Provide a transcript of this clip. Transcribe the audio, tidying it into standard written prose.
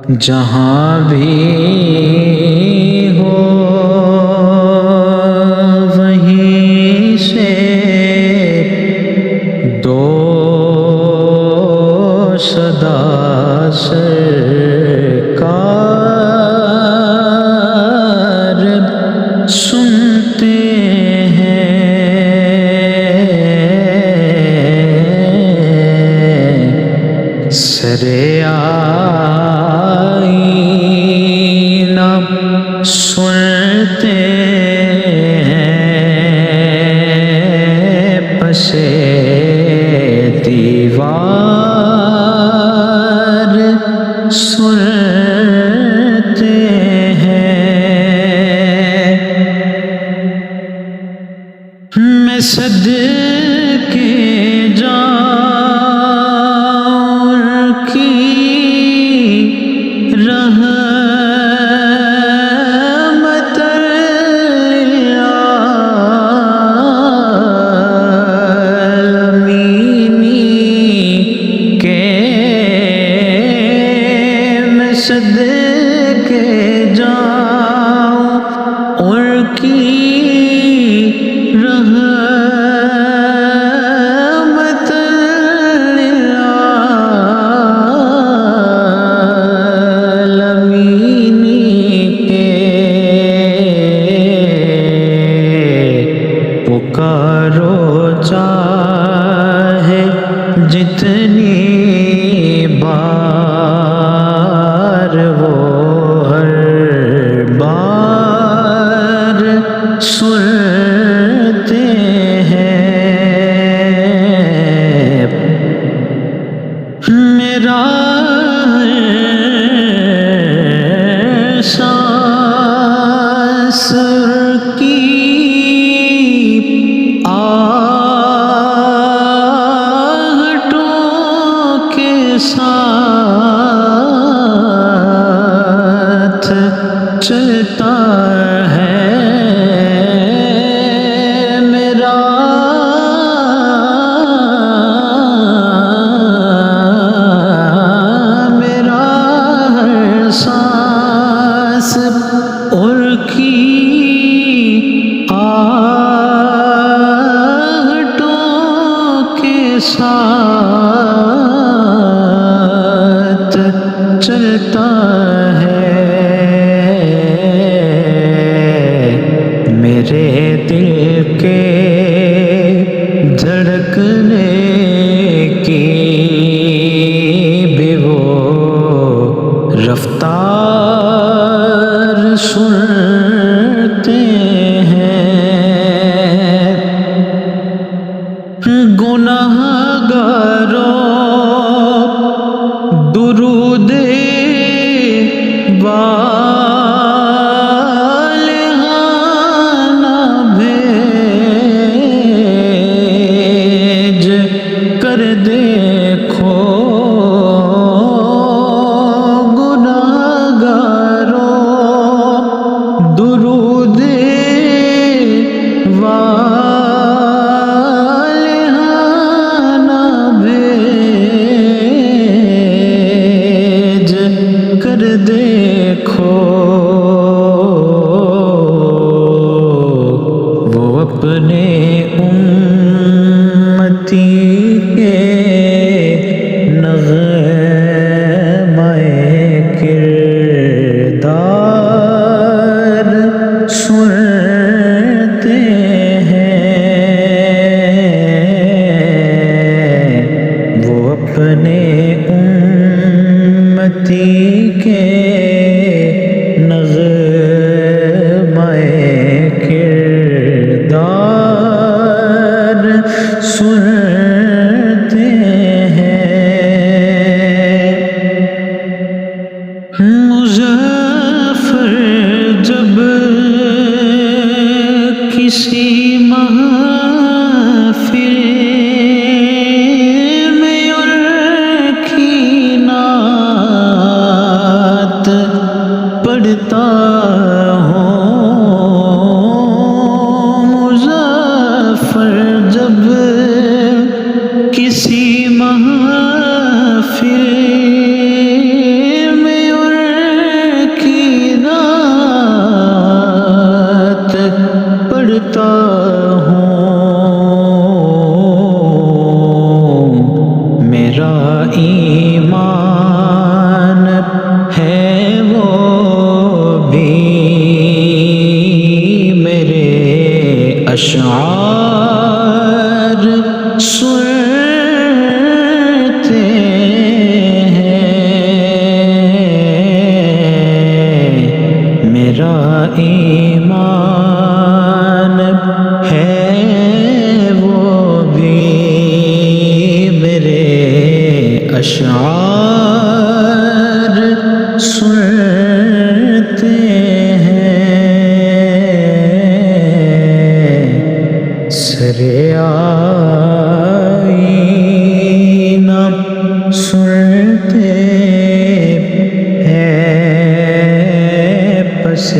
جہاں بھی ہو وہیں سے دو صدا سرکار سنتے ہیں، سرے آئینہ سنتے ہیں، پسے دیوار سنتے ہیں۔ میں صدقے جاؤں ان کی رحمت للعالمین کے، میں صدقے جاؤں ان کی رحمت للعالمین کے، پکارو چاہے جتنی بار، وہ ہر بار سنتے ہیں۔ میرا سانس کی آہٹوں کے ساتھ چلتا ہے، میرا ہر سانس ان کی آہٹوں کے ساتھ چلتا ہے، میرے دل کے دھڑکنے کی بھی وہ رفتار سنتے ہیں۔ گناہگاروں درود والہانہ بھیج کر دیکھو، گناہگاروں درود والہانہ بھیج کر دیکھو، وہ اپنے امتی کے نغمۂ کردار سنتے ہیں، وہ اپنے امتی کے نغمۂ کردار سنتے ہیں۔ مظفر جب کسی محفل میں ان کی نعت پڑھتا ہوں، مظفر جب کسی محفل میں ان سنتے ہیں سر آئینہ سنتے ہیں پس